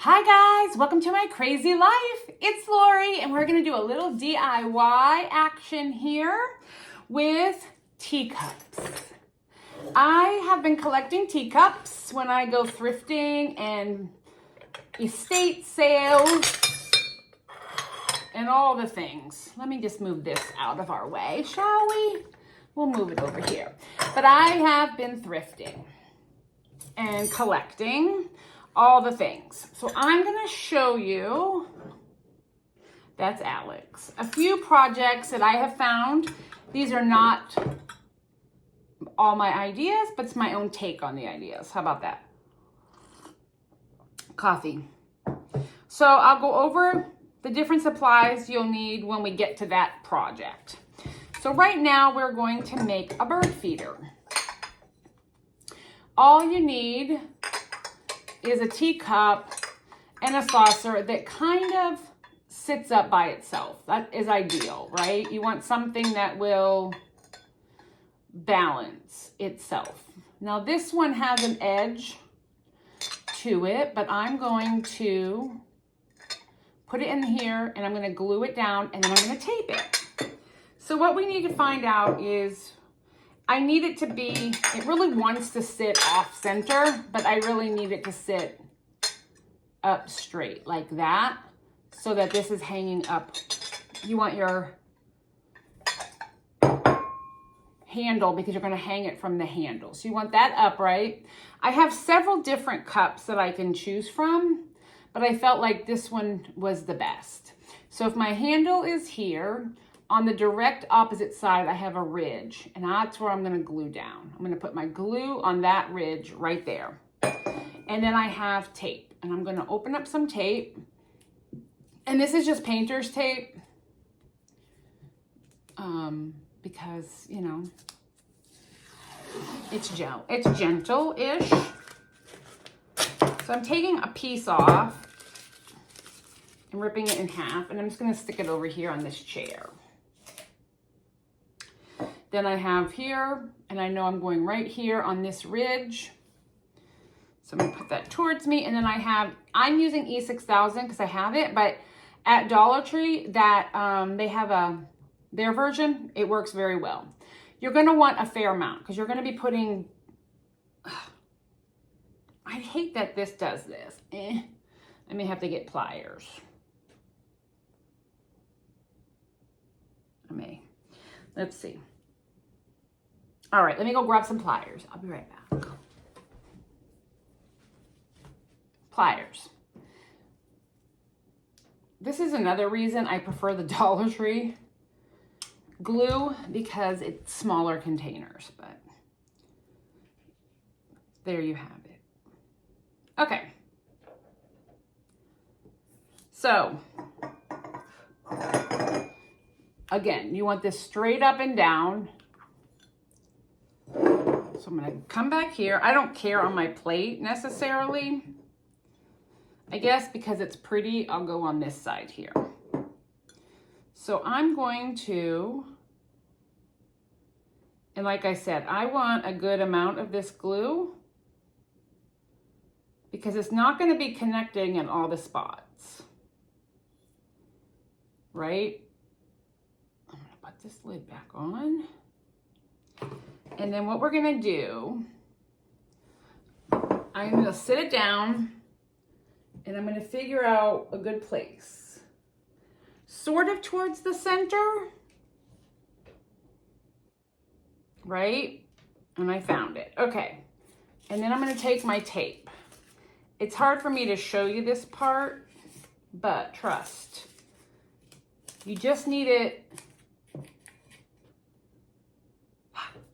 Hi guys, welcome to my crazy life. It's Lori and we're gonna do a little DIY action here with teacups. I have been collecting teacups when I go thrifting and estate sales and all the things. Let me just move this out of our way, shall we? We'll move it over here. But I have been thrifting and collecting all the things. So I'm gonna show you, that's Alex, a few projects that I have found. These are not all my ideas, but it's my own take on the ideas. How about that? Coffee. So I'll go over the different supplies you'll need when we get to that project. So right now we're going to make a bird feeder. All you need is a teacup and a saucer that kind of sits up by itself. That is ideal, right? You want something that will balance itself. Now this one has an edge to it, but I'm going to put it in here and I'm going to glue it down and then I'm going to tape it. So what we need to find out is I need it to be, it really wants to sit off center, but I really need it to sit up straight like that so that this is hanging up. You want your handle because you're going to hang it from the handle. So you want that upright. I have several different cups that I can choose from, but I felt like this one was the best. So if my handle is here, on the direct opposite side, I have a ridge, and that's where I'm going to glue down. I'm going to put my glue on that ridge right there. And then I have tape, and I'm going to open up some tape. And this is just painter's tape because, you know, it's gentle-ish. So I'm taking a piece off and ripping it in half, and I'm just going to stick it over here on this chair. Then I have here, and I know I'm going right here on this ridge. So I'm gonna put that towards me. And then I'm using E6000 because I have it, but at Dollar Tree that they have their version, it works very well. You're gonna want a fair amount because you're gonna be putting, I hate that this does this. I may have to get pliers. Let's see. All right, let me go grab some pliers. I'll be right back. Pliers. This is another reason I prefer the Dollar Tree glue because it's smaller containers, but there you have it. Okay. So, again, you want this straight up and down. So I'm going to come back here. I don't care on my plate necessarily. I guess because it's pretty, I'll go on this side here. So I'm going to, and like I said, I want a good amount of this glue because it's not going to be connecting in all the spots. Right? I'm going to put this lid back on. And then what we're gonna do, I'm gonna sit it down and I'm gonna figure out a good place. Sort of towards the center, right? And I found it, okay. And then I'm gonna take my tape. It's hard for me to show you this part, but trust. You just need it.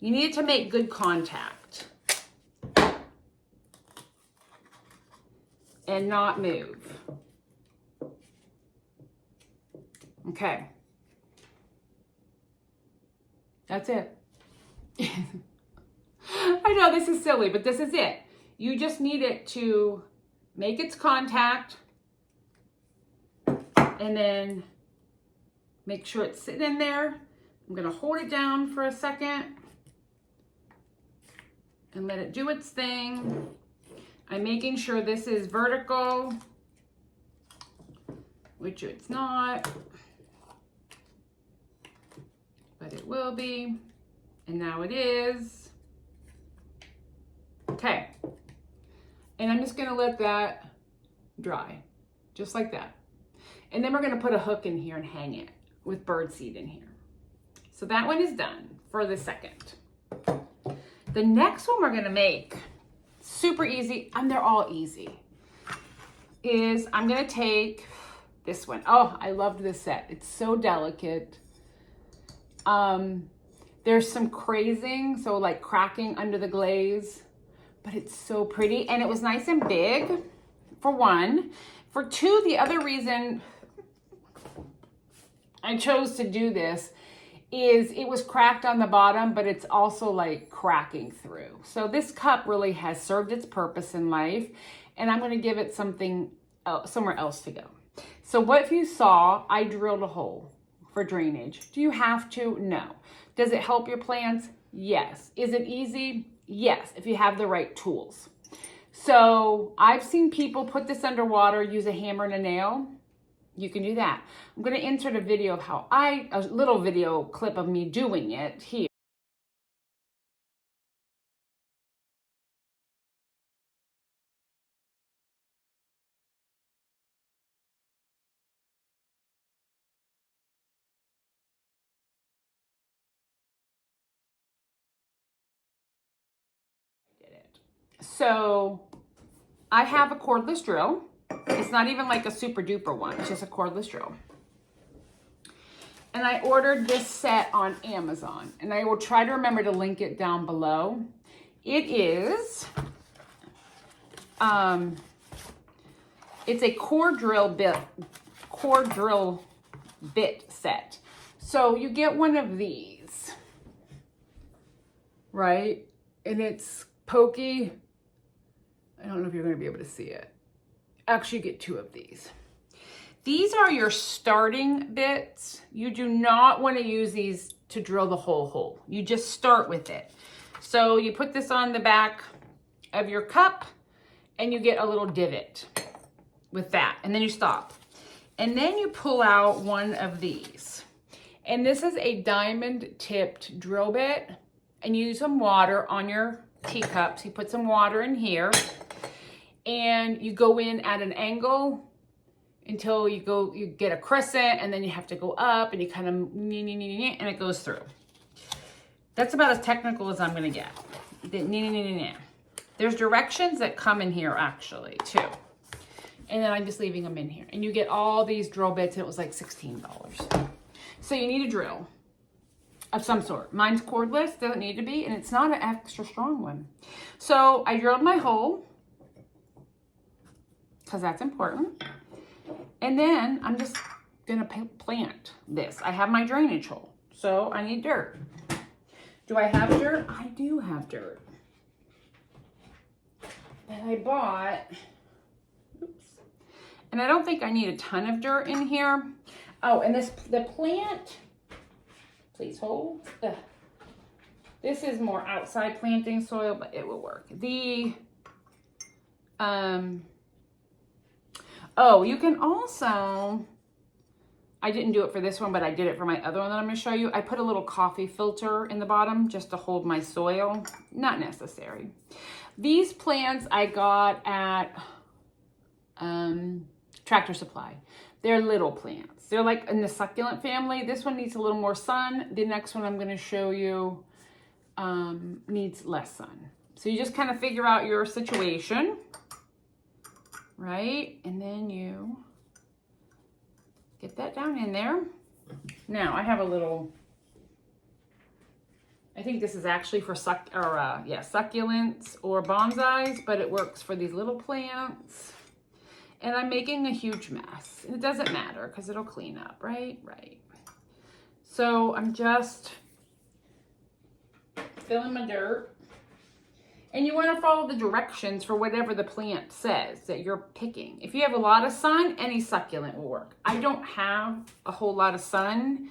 You need to make good contact and not move. Okay. That's it. I know this is silly, but this is it. You just need it to make its contact and then make sure it's sitting in there. I'm going to hold it down for a second and let it do its thing. I'm making sure this is vertical which it's not, but it will be, and now it is. Okay, and I'm just gonna let that dry, just like that. And then we're gonna put a hook in here and hang it with birdseed in here. So that one is done for the second. The next one we're gonna make, super easy, and they're all easy, is I'm gonna take this one. Oh, I loved this set. It's so delicate. There's some crazing, so like cracking under the glaze, but it's so pretty. And it was nice and big, for one. For two, the other reason I chose to do this is it was cracked on the bottom, but it's also like cracking through. So this cup really has served its purpose in life, and I'm going to give it something somewhere else to go. So what if you saw I drilled a hole for drainage? Do you have to? No. Does it help your plants? Yes. Is it easy? Yes, if you have the right tools. So I've seen people put this underwater, use a hammer and a nail. You can do that. I'm going to insert a video of a little video clip of me doing it here. So I have a cordless drill. It's not even like a super duper one. It's just a cordless drill. And I ordered this set on Amazon, and I will try to remember to link it down below. It is, it's a core drill bit set. So you get one of these, right? And it's pokey. I don't know if you're going to be able to see it. Actually, you get two of these. These are your starting bits. You do not want to use these to drill the whole hole. You just start with it. So you put this on the back of your cup and you get a little divot with that. And then you stop. And then you pull out one of these. And this is a diamond tipped drill bit. And you use some water on your teacups. You put some water in here. And you go in at an angle until you get a crescent, and then you have to go up and you kind of, and it goes through. That's about as technical as I'm going to get. There's directions that come in here actually too. And then I'm just leaving them in here. And you get all these drill bits, and it was like $16. So you need a drill of some sort. Mine's cordless, doesn't need to be, and it's not an extra strong one. So I drilled my hole, because that's important. And then I'm just gonna plant this. I have my drainage hole, so I need dirt. Do I have dirt? I do have dirt that I bought. Oops. And I don't think I need a ton of dirt in here. Oh, and the plant, please hold. Ugh. This is more outside planting soil, but it will work. Oh, you can also, I didn't do it for this one, but I did it for my other one that I'm going to show you. I put a little coffee filter in the bottom just to hold my soil. Not necessary. These plants I got at Tractor Supply. They're little plants. They're like in the succulent family. This one needs a little more sun. The next one I'm going to show you needs less sun. So you just kind of figure out your situation. Right? And then you get that down in there. Now I have a little, I think this is actually for succulents or bonsais, but it works for these little plants. And I'm making a huge mess. And it doesn't matter because it'll clean up, right? Right. So I'm just filling my dirt. And you want to follow the directions for whatever the plant says that you're picking. If you have a lot of sun, any succulent will work. I don't have a whole lot of sun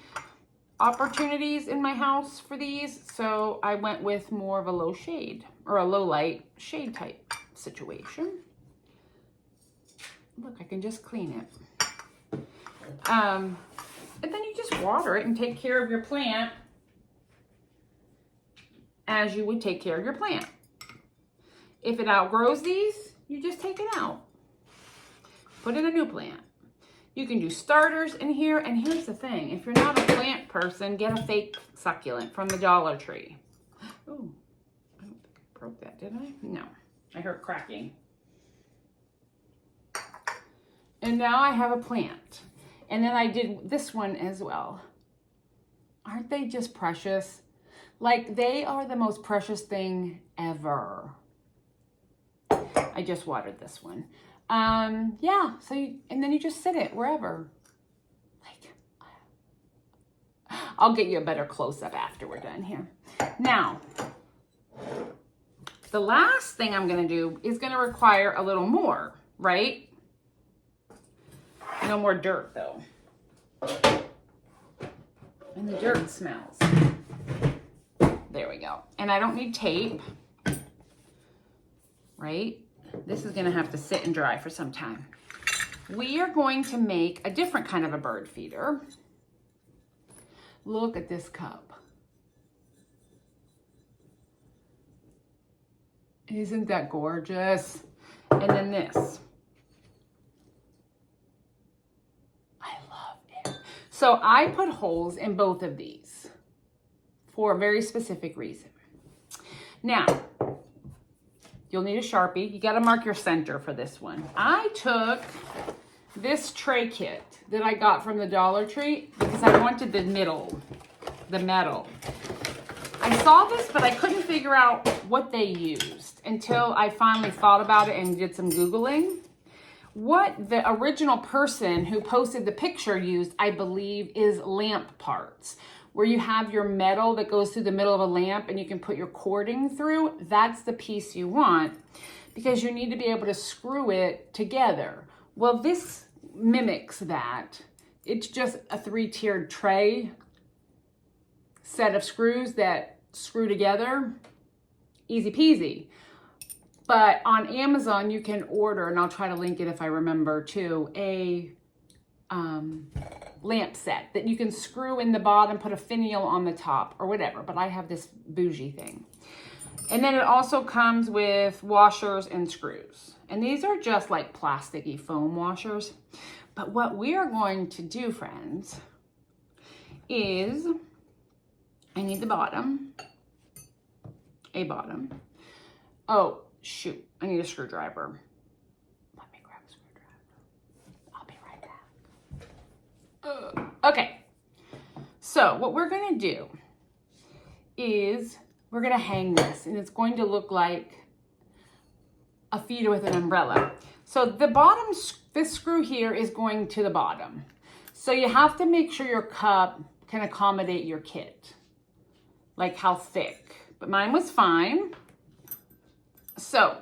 opportunities in my house for these, so I went with more of a low shade or a low light shade type situation. Look, I can just clean it. And then you just water it and take care of your plant as you would take care of your plant. If it outgrows these, you just take it out. Put in a new plant. You can do starters in here, and here's the thing. If you're not a plant person, get a fake succulent from the Dollar Tree. Oh, I don't think I broke that, did I? No, I heard cracking. And now I have a plant. And then I did this one as well. Aren't they just precious? Like, they are the most precious thing ever. I just watered this one. Yeah, so and then you just sit it wherever. Like, I'll get you a better close-up after we're done here. Now, the last thing I'm gonna do is gonna require a little more, right? No more dirt though. And the dirt smells. There we go. And I don't need tape, right? This is gonna have to sit and dry for some time. We are going to make a different kind of a bird feeder. Look at this cup. Isn't that gorgeous? And then this. I love it. So I put holes in both of these for a very specific reason. Now, you'll need a Sharpie. You got to mark your center for this one. I took this tray kit that I got from the Dollar Tree because I wanted the metal. I saw this, but I couldn't figure out what they used until I finally thought about it and did some Googling. What the original person who posted the picture used, I believe, is lamp parts, where you have your metal that goes through the middle of a lamp and you can put your cording through. That's the piece you want because you need to be able to screw it together. Well, this mimics that. It's just a 3-tiered tray set of screws that screw together. Easy peasy. But on Amazon, you can order, and I'll try to link it if I remember too, a lamp set that you can screw in the bottom, put a finial on the top or whatever, but I have this bougie thing. And then it also comes with washers and screws. And these are just like plasticky foam washers. But what we are going to do, friends, is I need the bottom, a bottom. Oh, shoot, I need a screwdriver. Let me grab a screwdriver. I'll be right back. Okay, so what we're gonna do is we're gonna hang this, and it's going to look like a feeder with an umbrella. So the bottom, this screw here is going to the bottom. So you have to make sure your cup can accommodate your kit, like how thick. But mine was fine. So,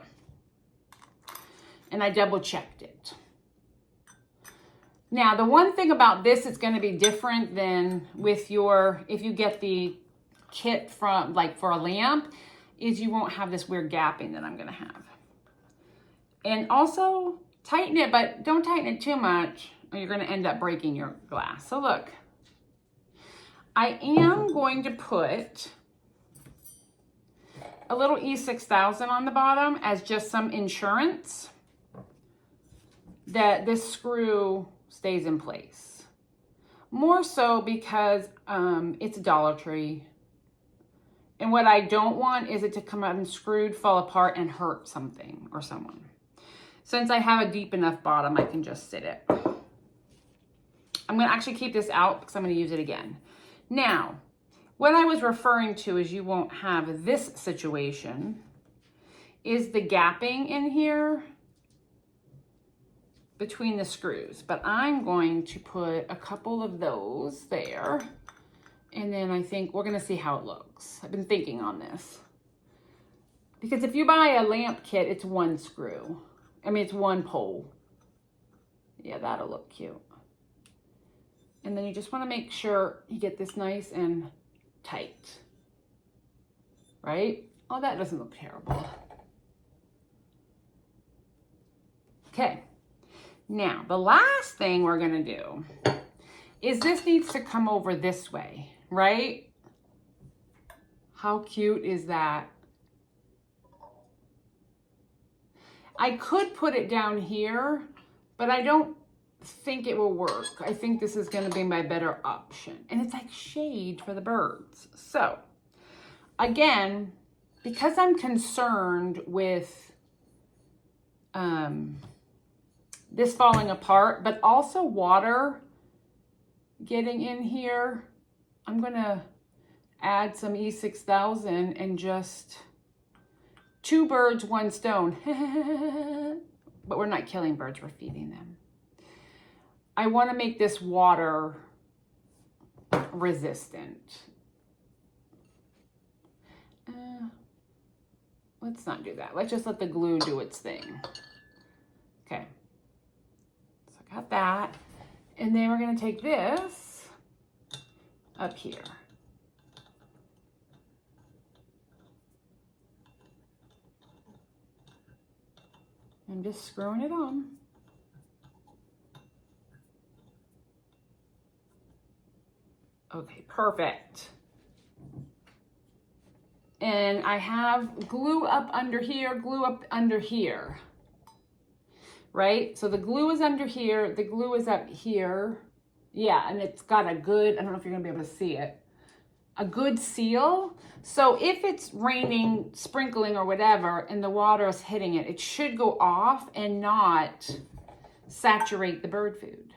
and I double checked it. Now, the one thing about this, it's going to be different than with your, if you get the kit from, like for a lamp, is you won't have this weird gapping that I'm going to have. And also tighten it, but don't tighten it too much or you're going to end up breaking your glass. So look, I am going to put a little E6000 on the bottom as just some insurance that this screw stays in place. More so because it's a Dollar Tree. And what I don't want is it to come unscrewed, fall apart, and hurt something or someone. Since I have a deep enough bottom, I can just sit it. I'm going to actually keep this out because I'm going to use it again. Now, what I was referring to is you won't have this situation is the gapping in here between the screws. But I'm going to put a couple of those there. And then I think we're going to see how it looks. I've been thinking on this. Because if you buy a lamp kit, it's one screw. I mean, it's one pole. Yeah, that'll look cute. And then you just want to make sure you get this nice and tight, right? Oh, that doesn't look terrible. Okay, Now, the last thing we're gonna do is this needs to come over this way, right? How cute is that? I could put it down here, but I don't think it will work. I think this is gonna be my better option. And it's like shade for the birds. So, again, because I'm concerned with this falling apart, but also water getting in here, I'm gonna add some E6000 and just 2 birds, 1 stone. But we're not killing birds, we're feeding them. I wanna make this water resistant. Let's not do that. Let's just let the glue do its thing. Okay, so I got that. And then we're gonna take this up here. I'm just screwing it on. Okay, perfect. And I have glue up under here, glue up under here, right? So the glue is under here, the glue is up here. Yeah, and it's got a good, I don't know if you're gonna be able to see it, a good seal. So if it's raining, sprinkling or whatever, and the water is hitting it, it should go off and not saturate the bird food.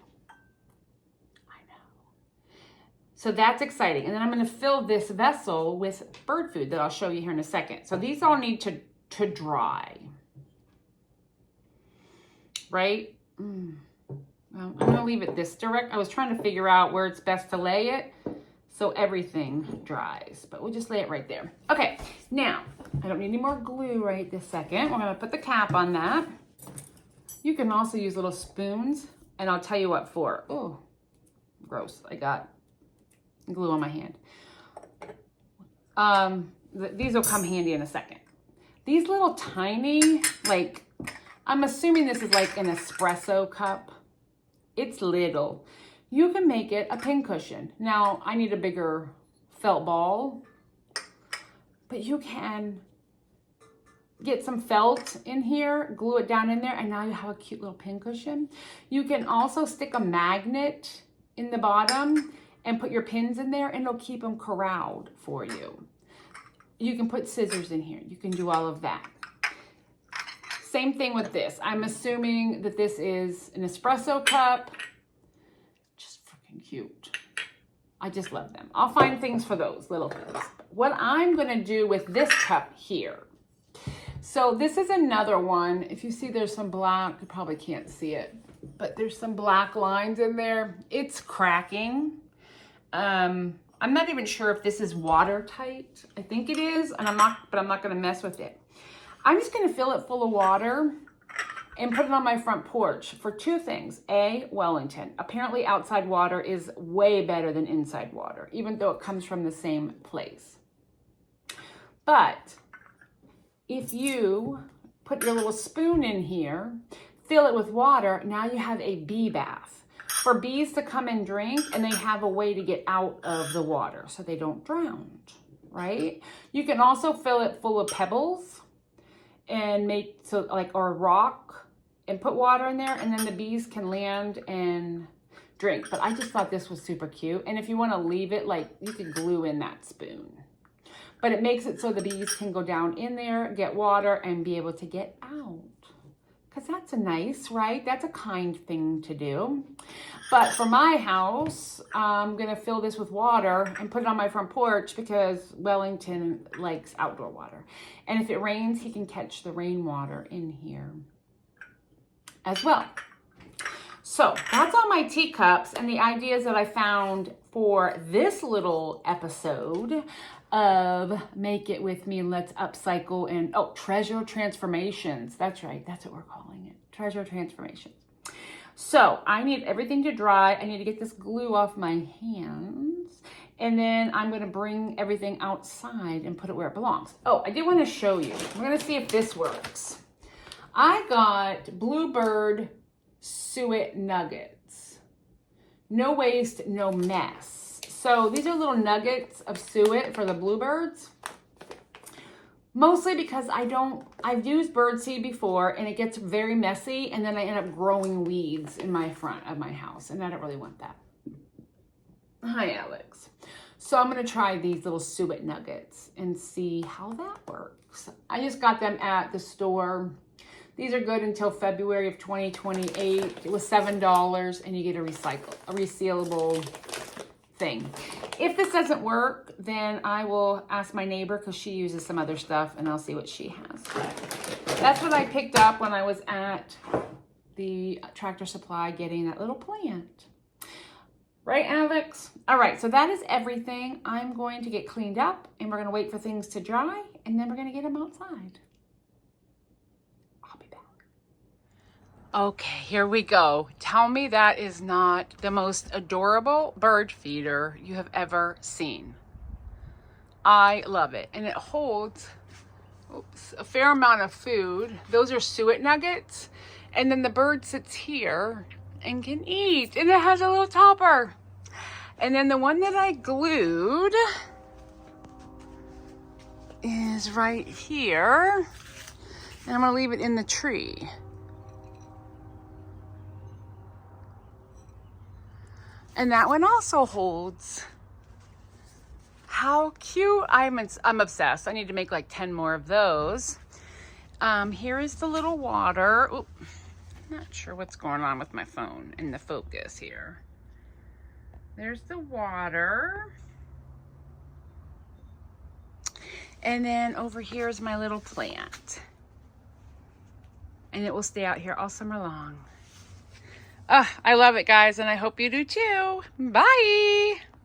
So that's exciting. And then I'm gonna fill this vessel with bird food that I'll show you here in a second. So these all need to dry, right? Well, I'm gonna leave it this direct. I was trying to figure out where it's best to lay it so everything dries, but we'll just lay it right there. Okay, now, I don't need any more glue right this second. We're gonna put the cap on that. You can also use little spoons, and I'll tell you what for. Oh, gross, I got glue on my hand. These will come handy in a second. These little tiny, like, I'm assuming this is like an espresso cup. It's little. You can make it a pincushion. Now, I need a bigger felt ball, but you can get some felt in here, glue it down in there, and now you have a cute little pincushion. You can also stick a magnet in the bottom and put your pins in there, and it'll keep them corralled for you. You can put scissors in here. You can do all of that. Same thing with this. I'm assuming that this is an espresso cup. Just freaking cute. I just love them. I'll find things for those little things. What I'm gonna do with this cup here. So this is another one. If you see there's some black, you probably can't see it, but there's some black lines in there. It's cracking. I'm not even sure if this is watertight. I think it is, and I'm not gonna mess with it. I'm just gonna fill it full of water and put it on my front porch for 2 things. A, Wellington. Apparently outside water is way better than inside water, even though it comes from the same place. But if you put your little spoon in here, fill it with water, now you have a bee bath. For bees to come and drink, and they have a way to get out of the water so they don't drown, right? You can also fill it full of pebbles and make, so like, or a rock, and put water in there, and then the bees can land and drink. But I just thought this was super cute. And if you want to leave it, like, you can glue in that spoon. But it makes it so the bees can go down in there, get water, and be able to get out. Because that's a nice, right? That's a kind thing to do. But for my house, I'm going to fill this with water and put it on my front porch because Wellington likes outdoor water. And if it rains, he can catch the rainwater in here as well. So that's all my teacups and the ideas that I found for this little episode of Make It With Me and Let's Upcycle and, oh, Treasure Transformations. That's right. That's what we're calling it. Treasure Transformations. So I need everything to dry. I need to get this glue off my hands. And then I'm going to bring everything outside and put it where it belongs. Oh, I did want to show you. We're going to see if this works. I got Bluebird suet nuggets. No waste, no mess. So these are little nuggets of suet for the bluebirds. Mostly because I've used birdseed before and it gets very messy and then I end up growing weeds in my front of my house and I don't really want that. Hi, Alex. So I'm going to try these little suet nuggets and see how that works. I just got them at the store. These are good until February of 2028. It was $7 and you get a resealable thing. If this doesn't work, then I will ask my neighbor because she uses some other stuff and I'll see what she has. That's what I picked up when I was at the Tractor Supply getting that little plant. Right, Alex? All right, so that is everything. I'm going to get cleaned up and we're going to wait for things to dry and then we're going to get them outside. I'll be back. Okay, here we go. Tell me that is not the most adorable bird feeder you have ever seen. I love it. And it holds a fair amount of food. Those are suet nuggets. And then the bird sits here and can eat. And it has a little topper. And then the one that I glued is right here. And I'm going to leave it in the tree. And that one also holds. How cute. I'm obsessed. I need to make like 10 more of those. Here is the little water. Oop, not sure what's going on with my phone in the focus here. There's the water. And then over here is my little plant. And it will stay out here all summer long. I love it, guys, and I hope you do too. Bye.